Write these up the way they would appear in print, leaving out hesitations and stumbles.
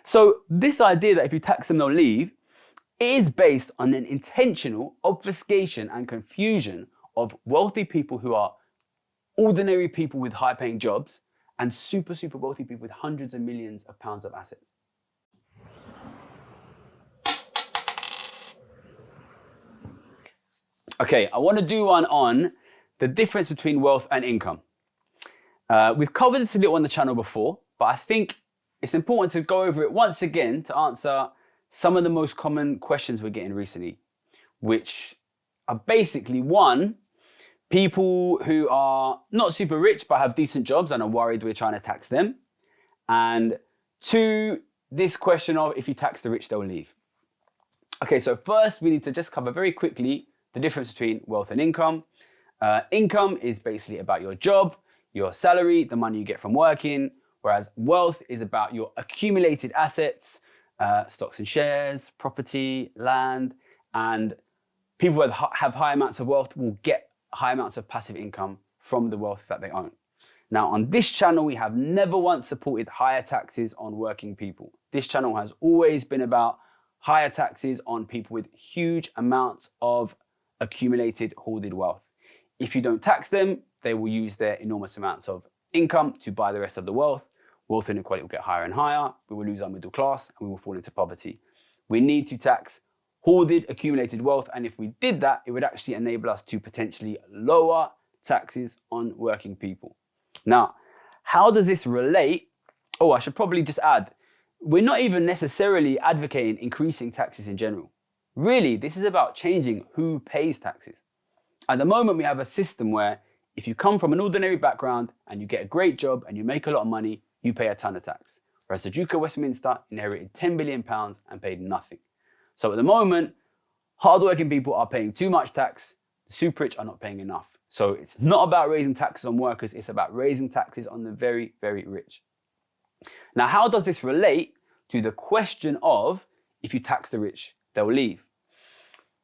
So this idea that if you tax them, they'll leave is based on an intentional obfuscation and confusion of wealthy people who are ordinary people with high-paying jobs and super wealthy people with hundreds of millions of pounds of assets. Okay, I want to do one on the difference between wealth and income. We've covered this a little on the channel before, but I think it's important to go over it once again to answer some of the most common questions we're getting recently, which are basically, one, people who are not super rich but have decent jobs and are worried we're trying to tax them. And two, this question of if you tax the rich, they'll leave. Okay, so first we need to just cover very quickly the difference between wealth and income. Income is basically about your job, your salary, the money you get from working, whereas wealth is about your accumulated assets, stocks and shares, property, land, and people that have high amounts of wealth will get high amounts of passive income from the wealth that they own. Now, on this channel, we have never once supported higher taxes on working people. This channel has always been about higher taxes on people with huge amounts of accumulated hoarded wealth. If you don't tax them, they will use their enormous amounts of income to buy the rest of the wealth. Wealth inequality will get higher and higher. We will lose our middle class and we will fall into poverty. We need to tax hoarded, accumulated wealth. And if we did that, it would actually enable us to potentially lower taxes on working people. Now, how does this relate? Oh, I should probably just add, we're not even necessarily advocating increasing taxes in general. Really, this is about changing who pays taxes. At the moment, we have a system where if you come from an ordinary background and you get a great job and you make a lot of money, you pay a ton of tax. Whereas the Duke of Westminster inherited £10 billion and paid nothing. So at the moment, hardworking people are paying too much tax. The super rich are not paying enough. So it's not about raising taxes on workers. It's about raising taxes on the very, very rich. Now, how does this relate to the question of if you tax the rich, they'll leave?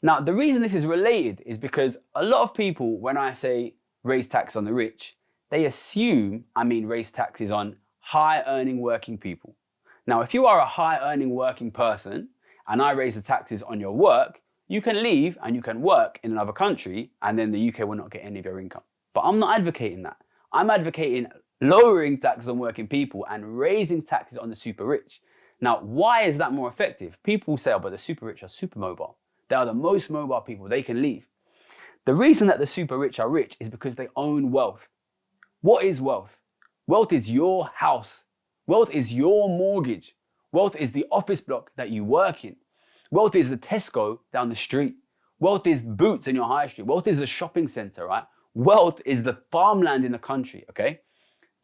Now, the reason this is related is because a lot of people, when I say raise tax on the rich, they assume I mean raise taxes on high earning working people. Now, if you are a high earning working person and I raise the taxes on your work, you can leave and you can work in another country and then the UK will not get any of your income. But I'm not advocating that. I'm advocating lowering taxes on working people and raising taxes on the super rich. Now, why is that more effective? People say, oh, but the super rich are super mobile. They are the most mobile people. They can leave. The reason that the super rich are rich is because they own wealth. What is wealth? Wealth is your house. Wealth is your mortgage. Wealth is the office block that you work in. Wealth is the Tesco down the street. Wealth is Boots in your high street. Wealth is the shopping center, right? Wealth is the farmland in the country, okay?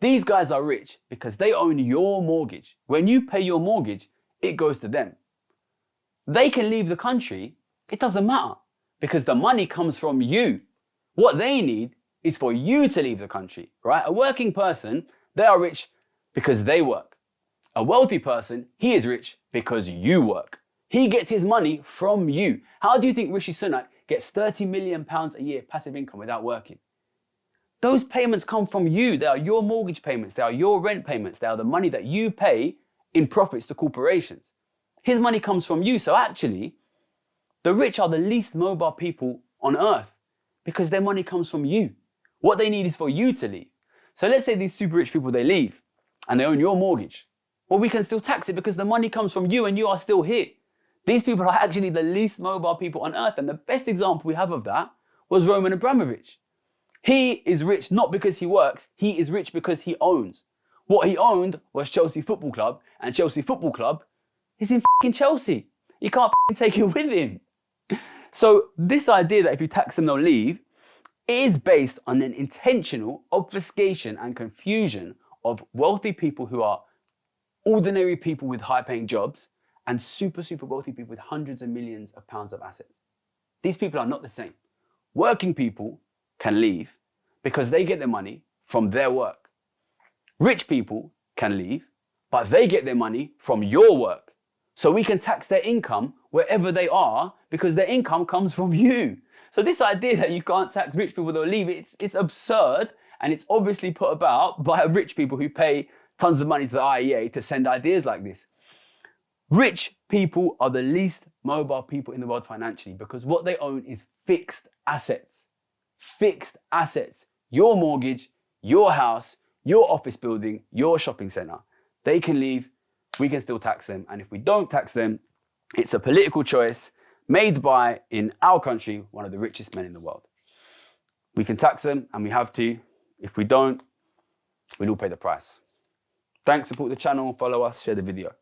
These guys are rich because they own your mortgage. When you pay your mortgage, it goes to them. They can leave the country. It doesn't matter because the money comes from you. What they need is for you to leave the country, right? A working person, they are rich because they work. A wealthy person, he is rich because you work. He gets his money from you. How do you think Rishi Sunak gets £30 million a year passive income without working? Those payments come from you. They are your mortgage payments. They are your rent payments. They are the money that you pay in profits to corporations. His money comes from you. So actually, the rich are the least mobile people on earth because their money comes from you. What they need is for you to leave. So let's say these super rich people, they leave and they own your mortgage. Well, we can still tax it because the money comes from you and you are still here. These people are actually the least mobile people on earth. And the best example we have of that was Roman Abramovich. He is rich not because he works. He is rich because he owns. What he owned was Chelsea Football Club, and Chelsea Football Club is in fucking Chelsea. You can't take it with him. So this idea that if you tax them, they'll leave is based on an intentional obfuscation and confusion of wealthy people who are ordinary people with high-paying jobs and super wealthy people with hundreds of millions of pounds of assets. These people are not the same. Working people can leave because they get their money from their work. Rich people can leave, but they get their money from your work. So we can tax their income wherever they are because their income comes from you. So this idea that you can't tax rich people, they'll leave, it's absurd, and it's obviously put about by rich people who pay tons of money to the IEA to send ideas like this. Rich people are the least mobile people in the world financially because what they own is fixed assets. Fixed assets. Your mortgage, your house, your office building, your shopping center. They can leave, we can still tax them. And if we don't tax them, it's a political choice made by, in our country, one of the richest men in the world. We can tax them and we have to. If we don't, we'll all pay the price. Thanks, support the channel, follow us, share the video.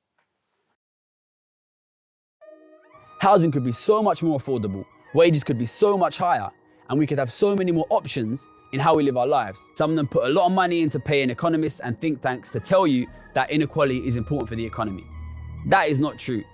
Housing could be so much more affordable, wages could be so much higher, and we could have so many more options in how we live our lives. Some of them put a lot of money into paying economists and think tanks to tell you that inequality is important for the economy. That is not true.